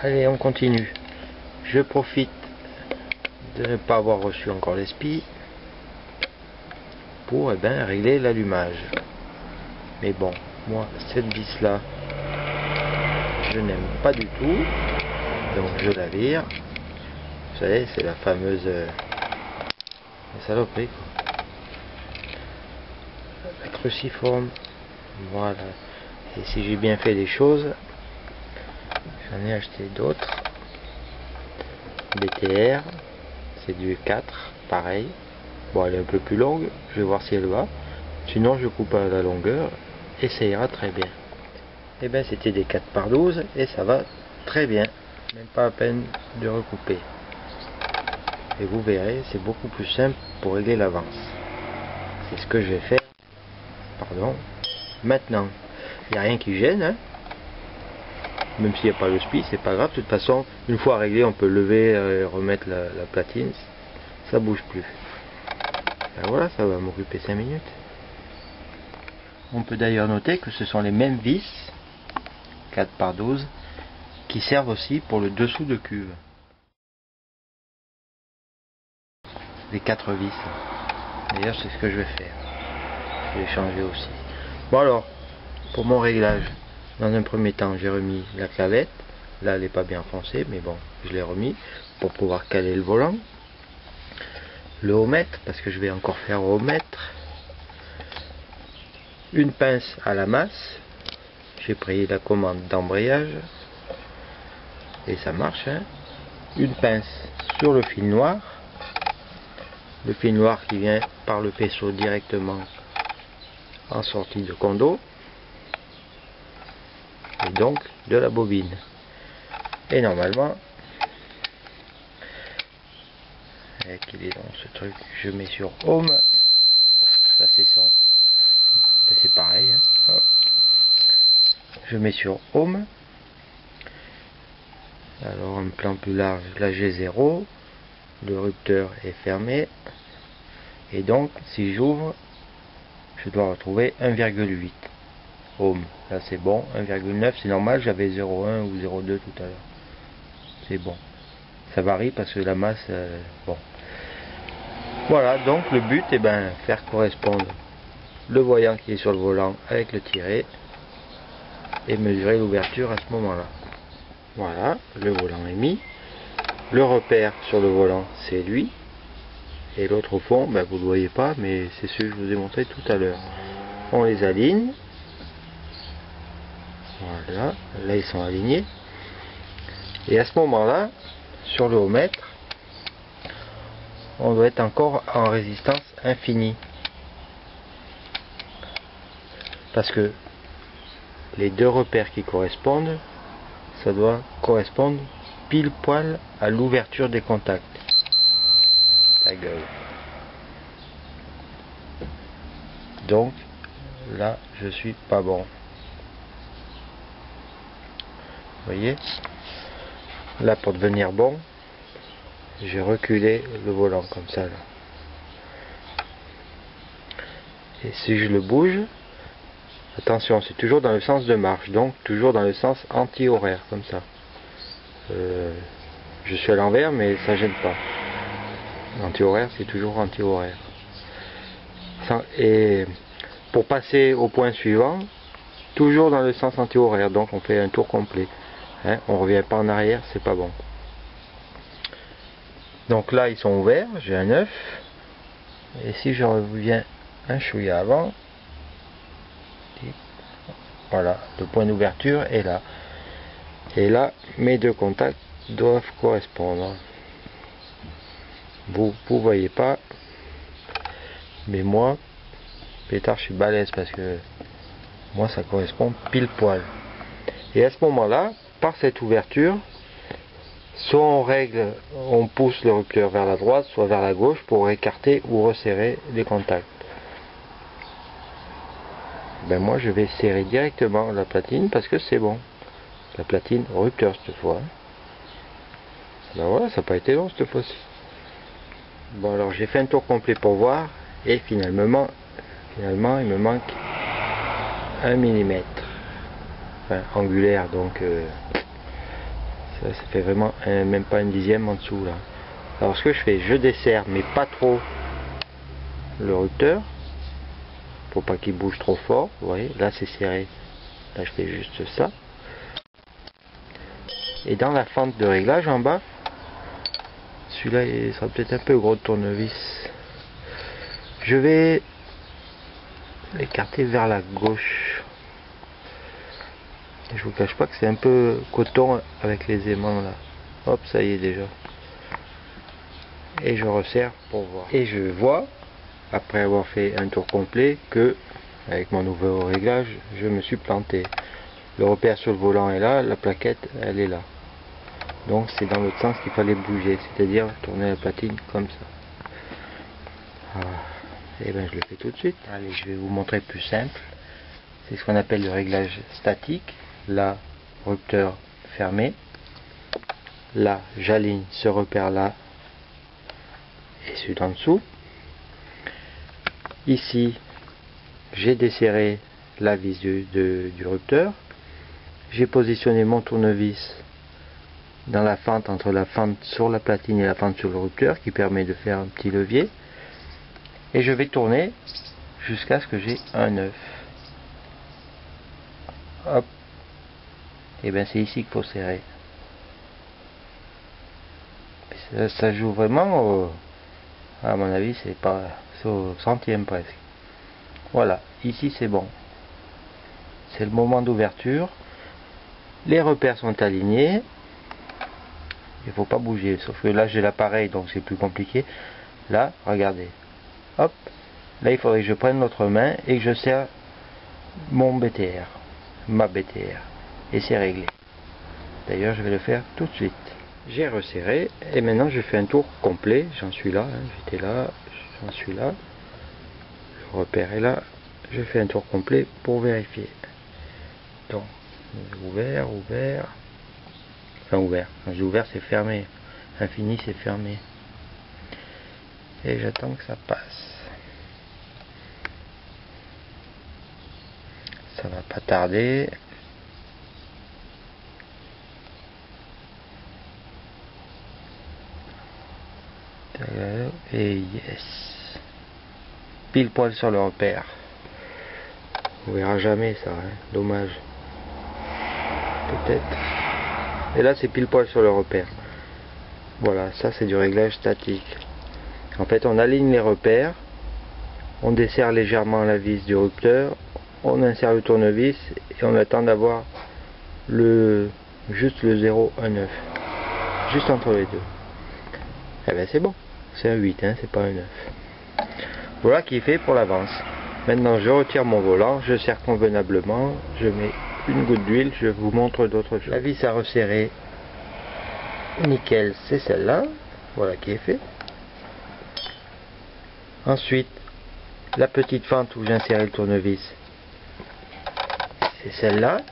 Allez, on continue. Je profite de ne pas avoir reçu encore les spies pour régler l'allumage. Mais bon, moi cette vis là je n'aime pas du tout, donc je la vire. Vous savez, c'est la fameuse saloperie quoi. La cruciforme, voilà. Et si j'ai bien fait les choses, j'en ai acheté d'autres. BTR, c'est du 4, pareil. Bon, elle est un peu plus longue, je vais voir si elle va. Sinon, je coupe à la longueur et ça ira très bien. Et bien, c'était des 4x12 et ça va très bien. Même pas à peine de recouper. Et vous verrez, c'est beaucoup plus simple pour régler l'avance. C'est ce que je vais faire. Pardon. Maintenant, il n'y a rien qui gêne, hein. Même s'il n'y a pas le SPI, c'est pas grave. De toute façon, une fois réglé, on peut lever et remettre la platine. Ça bouge plus. Ben voilà, ça va m'occuper 5 minutes. On peut d'ailleurs noter que ce sont les mêmes vis 4x12 qui servent aussi pour le dessous de cuve. Les 4 vis. D'ailleurs, c'est ce que je vais faire. Je vais changer aussi. Bon alors, pour mon réglage, dans un premier temps, j'ai remis la clavette. Là, elle n'est pas bien enfoncée, mais bon, je l'ai remis pour pouvoir caler le volant. Le haut-mètre, parce que je vais encore faire au haut-mètre. Une pince à la masse. J'ai pris la commande d'embrayage. Et ça marche, hein. Une pince sur le fil noir. Le fil noir qui vient par le faisceau directement en sortie de condo. Et donc de la bobine. Et normalement, qu'il est dans ce truc, je mets sur Home. Ça c'est son. Ben, c'est pareil. Hein. Je mets sur Home. Alors un plan plus large, là j'ai 0. Le rupteur est fermé. Et donc si j'ouvre, je dois retrouver 1,8. Home. Là c'est bon. 1,9 c'est normal, j'avais 0,1 ou 0,2 tout à l'heure. C'est bon. Ça varie parce que la masse, bon. Voilà, donc le but est faire correspondre le voyant qui est sur le volant avec le tiret et mesurer l'ouverture à ce moment-là. Voilà, le volant est mis. Le repère sur le volant, c'est lui. Et l'autre au fond, vous ne le voyez pas, mais c'est ce que je vous ai montré tout à l'heure. On les aligne. Voilà, là ils sont alignés. Et à ce moment-là, sur le haut-mètre, on doit être encore en résistance infinie. Parce que les deux repères qui correspondent, ça doit correspondre pile poil à l'ouverture des contacts. Ta gueule. Donc, là, je suis pas bon. Vous voyez? Là, pour devenir bon, j'ai reculé le volant comme ça. Là. Et si je le bouge, attention, c'est toujours dans le sens de marche, donc toujours dans le sens anti-horaire, comme ça. Je suis à l'envers, mais ça gêne pas. Anti-horaire, c'est toujours anti-horaire. Et pour passer au point suivant, toujours dans le sens anti-horaire, donc on fait un tour complet. Hein, on revient pas en arrière, c'est pas bon. Donc là, ils sont ouverts, j'ai un 9. Et si je reviens un chouïa avant, voilà, le point d'ouverture est là. Et là, mes deux contacts doivent correspondre. Vous voyez pas, mais moi, pétard, je suis balèze parce que moi, ça correspond pile poil. Et à ce moment-là, par cette ouverture, soit on règle, on pousse le rupteur vers la droite, soit vers la gauche pour écarter ou resserrer les contacts. Moi je vais serrer directement la platine parce que c'est bon. La platine rupteur cette fois. Voilà, ça n'a pas été long cette fois-ci. Bon alors j'ai fait un tour complet pour voir et finalement il me manque 1 mm. Enfin angulaire donc Ça fait vraiment même pas 1/10 en dessous là. Alors ce que je fais, je desserre mais pas trop le rupteur pour pas qu'il bouge trop fort. Vous voyez, là c'est serré, là je fais juste ça. Et dans la fente de réglage en bas, celui-là il sera peut-être un peu gros de tournevis, je vais l'écarter vers la gauche. Et je vous cache pas que c'est un peu coton avec les aimants là. Hop, ça y est déjà. Et je resserre pour voir. Et je vois, après avoir fait un tour complet, que avec mon nouveau réglage, je me suis planté. Le repère sur le volant est là, la plaquette elle est là. Donc c'est dans l'autre sens qu'il fallait bouger, c'est-à-dire tourner la platine comme ça. Voilà. Et bien je le fais tout de suite. Allez, je vais vous montrer plus simple. C'est ce qu'on appelle le réglage statique. Là, rupteur fermé. Là, j'aligne ce repère là et celui d'en dessous. Ici, j'ai desserré la vis du rupteur. J'ai positionné mon tournevis dans la fente entre la fente sur la platine et la fente sur le rupteur qui permet de faire un petit levier. Et je vais tourner jusqu'à ce que j'ai un œuf. Hop. Et bien c'est ici qu'il faut serrer. Ça joue vraiment à mon avis c'est au centième presque. Voilà, ici c'est bon. C'est le moment d'ouverture. Les repères sont alignés. Il ne faut pas bouger, sauf que là j'ai l'appareil donc c'est plus compliqué. Là, regardez. Hop. Là il faudrait que je prenne l'autre main et que je serre mon BTR. Ma BTR. Et c'est réglé. D'ailleurs je vais le faire tout de suite. J'ai resserré et maintenant je fais un tour complet. J'en suis là, hein. J'étais là, j'en suis là. Le repère est là. Je fais un tour complet pour vérifier. Donc, ouvert. Enfin ouvert. Quand je dis ouvert c'est fermé. Infini c'est fermé. Et j'attends que ça passe. Ça va pas tarder. Et yes. Pile poil sur le repère. On verra jamais ça, hein. Dommage. Peut-être. Et là c'est pile poil sur le repère. Voilà, ça c'est du réglage statique. En fait on aligne les repères, on desserre légèrement la vis du rupteur, on insère le tournevis et on attend d'avoir juste le 0, 1 9. Juste entre les deux. Et bien c'est bon. C'est un 8, hein, c'est pas un 9. Voilà qui est fait pour l'avance. Maintenant je retire mon volant, je serre convenablement, je mets une goutte d'huile, je vous montre d'autres choses. La vis à resserrer, nickel, c'est celle-là. Voilà qui est fait. Ensuite, la petite fente où j'ai inséré le tournevis, c'est celle-là.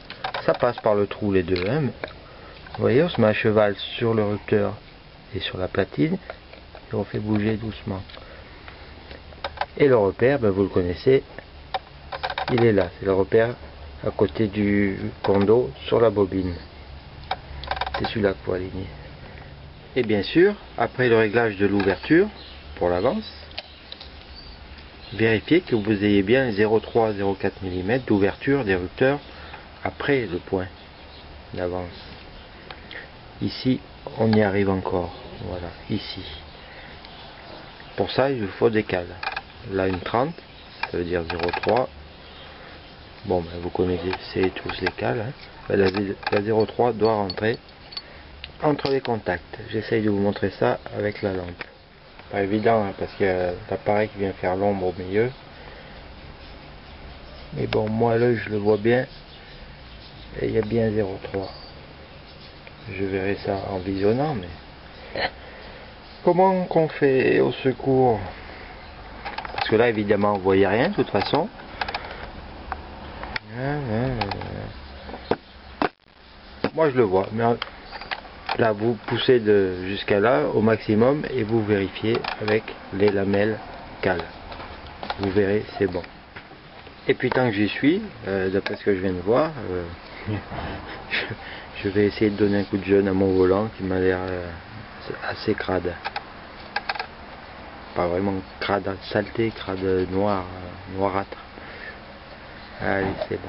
Ça passe par le trou les deux. Hein. Vous voyez, on se met à cheval sur le rupteur et sur la platine. Et on fait bouger doucement. Et le repère, ben vous le connaissez, il est là. C'est le repère à côté du condo sur la bobine. C'est celui-là qu'il faut aligner. Et bien sûr, après le réglage de l'ouverture, pour l'avance, vérifiez que vous ayez bien 0,3-0,4 mm d'ouverture des rupteurs après le point d'avance. Ici, on y arrive encore. Voilà, ici. Pour ça, il faut des cales. Là, une 30, ça veut dire 0,3. Bon, ben, vous connaissez tous les cales. Hein. Ben, la 0,3 doit rentrer entre les contacts. J'essaye de vous montrer ça avec la lampe. Pas évident, hein, parce qu'il y a l'appareil qui vient faire l'ombre au milieu. Mais bon, moi, à l'œil, je le vois bien. Et il y a bien 0,3. Je verrai ça en visionnant, mais... Comment qu'on fait au secours? Parce que là, évidemment, vous voyez rien, de toute façon. Moi, je le vois. Mais là, vous poussez jusqu'à là, au maximum, et vous vérifiez avec les lamelles cales. Vous verrez, c'est bon. Et puis, tant que j'y suis, d'après ce que je viens de voir, Je vais essayer de donner un coup de jeune à mon volant qui m'a l'air assez crade. Pas vraiment crade saleté, crade noir, noirâtre. Allez, c'est bon.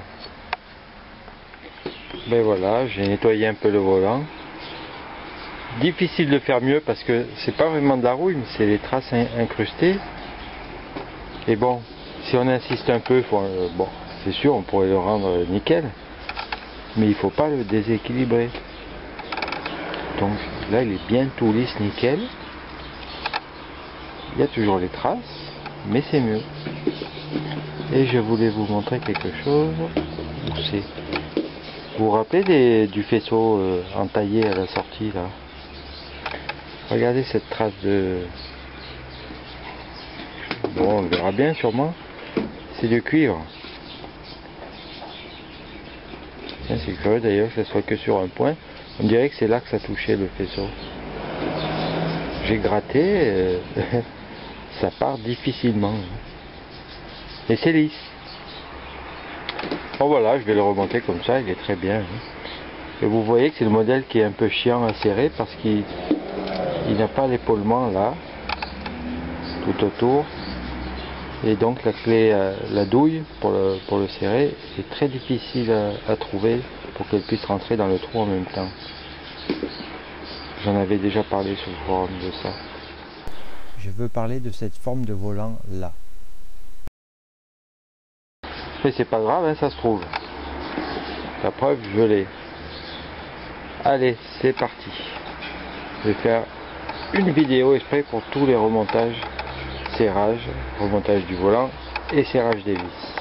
Ben voilà, j'ai nettoyé un peu le volant. Difficile de faire mieux parce que c'est pas vraiment de la rouille, mais c'est les traces incrustées. Et bon, si on insiste un peu, bon, c'est sûr, on pourrait le rendre nickel, mais il faut pas le déséquilibrer. Donc là, il est bien tout lisse, nickel. Il y a toujours les traces, mais c'est mieux. Et je voulais vous montrer quelque chose. Où c'est ? Vous vous rappelez du faisceau entaillé à la sortie là ? Regardez cette trace de... Bon, on le verra bien sûrement. C'est du cuivre. C'est curieux d'ailleurs que ce soit que sur un point. On dirait que c'est là que ça touchait le faisceau. J'ai gratté, ça part difficilement. Et c'est lisse. Bon voilà, je vais le remonter comme ça, il est très bien. Et vous voyez que c'est le modèle qui est un peu chiant à serrer parce qu'il n'a pas l'épaulement là, tout autour. Et donc la clé, la douille pour le serrer est très difficile à trouver pour qu'elle puisse rentrer dans le trou en même temps. J'en avais déjà parlé sur le forum de ça. Je veux parler de cette forme de volant là. Mais c'est pas grave, hein, ça se trouve. La preuve, je l'ai. Allez, c'est parti. Je vais faire une vidéo exprès pour tous les remontages, serrage, remontage du volant et serrage des vis.